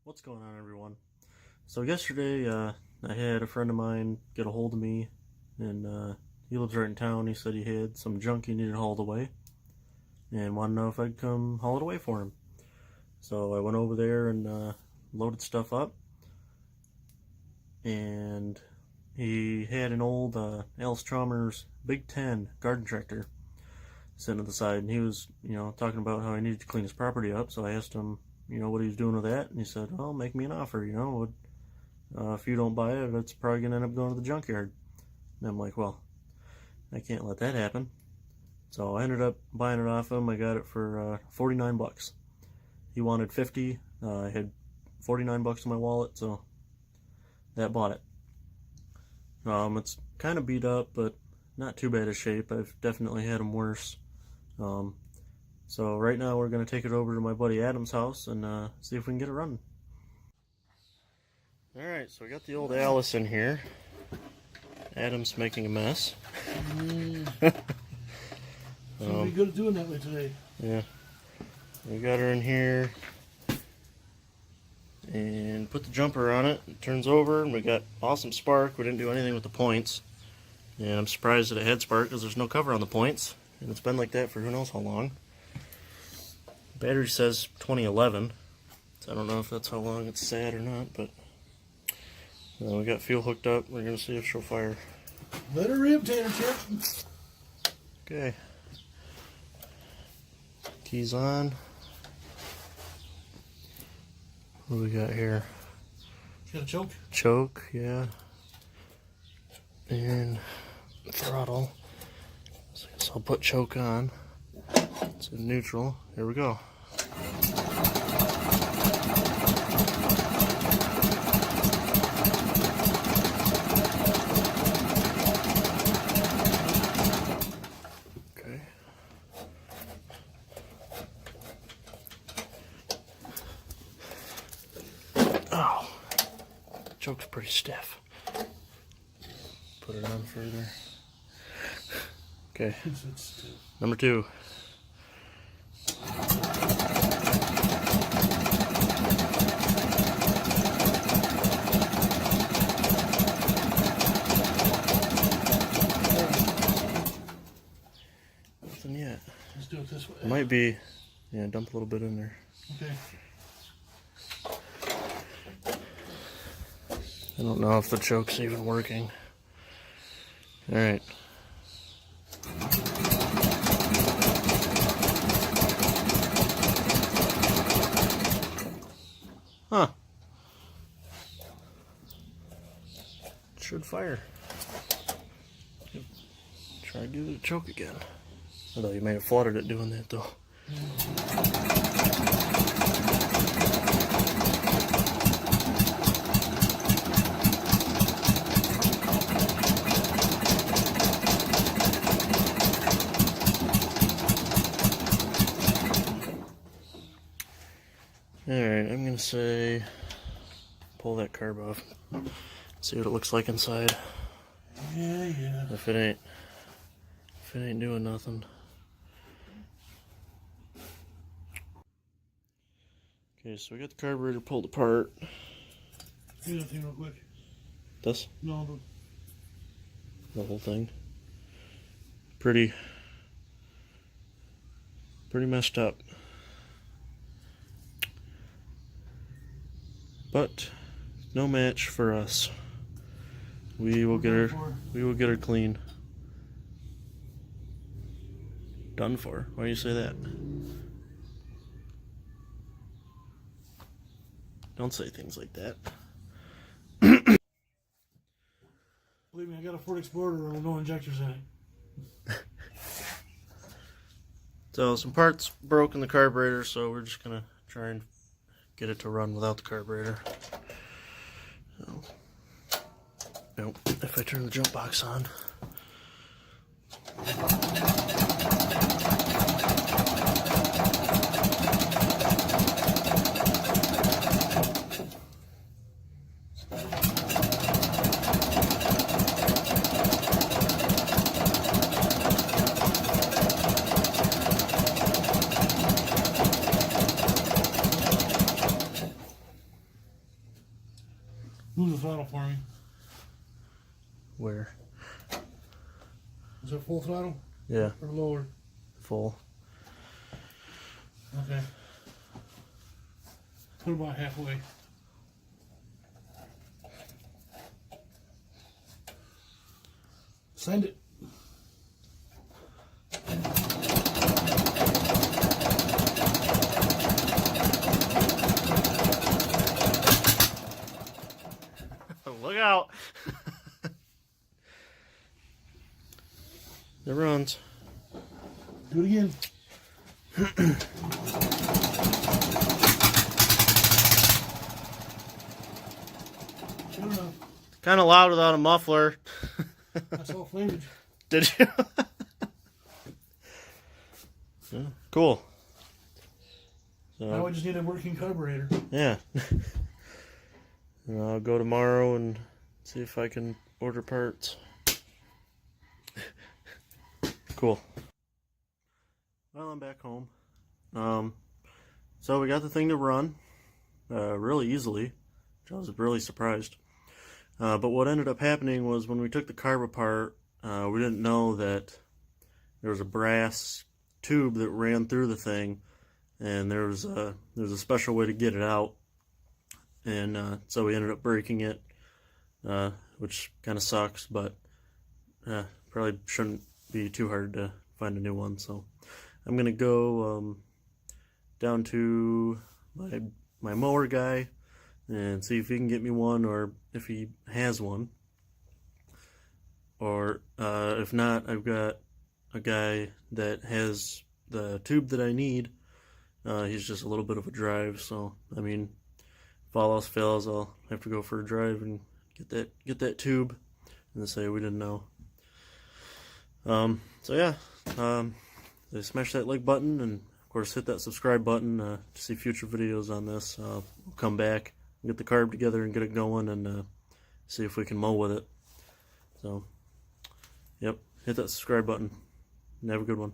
What's going on, everyone? So yesterday I had a friend of mine get a hold of me, and he lives right in town. He said he had some junk he needed hauled away and wanted to know if I'd come haul it away for him. So I went over there and loaded stuff up, and he had an old Allis Chalmers Big 10 garden tractor sitting at the side, and he was, talking about how he needed to clean his property up. So I asked him, what he was doing with that, and he said, "Oh, make me an offer. If you don't buy it, it's probably gonna end up going to the junkyard." And I'm like, well, I can't let that happen. So I ended up buying it off him. I got it for $49. He wanted 50. I had $49 in my wallet, so that bought it. It's kind of beat up, but not too bad a shape. I've definitely had them worse. So right now we're going to take it over to my buddy Adam's house and see if we can get it running. Alright, so we got the old Allis in here. Adam's making a mess. Be good at doing that way today. Yeah. We got her in here and put the jumper on it. It turns over and we got awesome spark. We didn't do anything with the points. And I'm surprised that it had spark because there's no cover on the points. And it's been like that for who knows how long. Battery says 2011. So I don't know if that's how long it's sat or not, but we got fuel hooked up. We're going to see if she'll fire. Let her rip, Tanner Chip. Okay. Keys on. What do we got here? Got a choke? Choke, yeah. And throttle. So I guess I'll put choke on. It's in neutral. Here we go. Okay. Oh, choke's pretty stiff. Put it on further. Okay. Number 2. Nothing yet. Let's do it this way. It might be, yeah, dump a little bit in there. Okay. I don't know if the choke's even working. Alright. Huh. It should fire. Try to do the choke again. Although you may have flooded it doing that though. Alright, I'm gonna say pull that carb off. See what it looks like inside. Yeah. If it ain't doing nothing. Okay, so we got the carburetor pulled apart. Do that thing real quick. This? No, The whole thing. Pretty messed up. But no match for us. We will get her clean. Done for. Why do you say that? Don't say things like that. believe me, I got a Ford Explorer with no injectors in it. So some parts broke in the carburetor, so we're just gonna try and get it to run without the carburetor. So, nope, if I turn the jump box on. Move the throttle for me. Where? Is it full throttle? Yeah. Or lower? Full. Okay. Put about halfway. Send it. Look out. It runs. Do it again. Sure enough. Kind of loud without a muffler. I saw flamage. Did you? Yeah, cool. Now So, I just need a working carburetor. yeah. And I'll go tomorrow and see if I can order parts. Cool. Well, I'm back home. So we got the thing to run really easily, which I was really surprised. But what ended up happening was when we took the carb apart, we didn't know that there was a brass tube that ran through the thing, and there was a special way to get it out, and so we ended up breaking it, which kind of sucks, but probably shouldn't be too hard to find a new one. So I'm gonna go down to my mower guy and see if he can get me one, or if he has one, or if not, I've got a guy that has the tube that I need. He's just a little bit of a drive, so I mean, if all else fails, I'll have to go for a drive and get that tube, and they say we didn't know. So yeah, smash that like button, and of course hit that subscribe button to see future videos on this. We'll come back, get the carb together and get it going, and see if we can mow with it. So, yep, hit that subscribe button, and have a good one.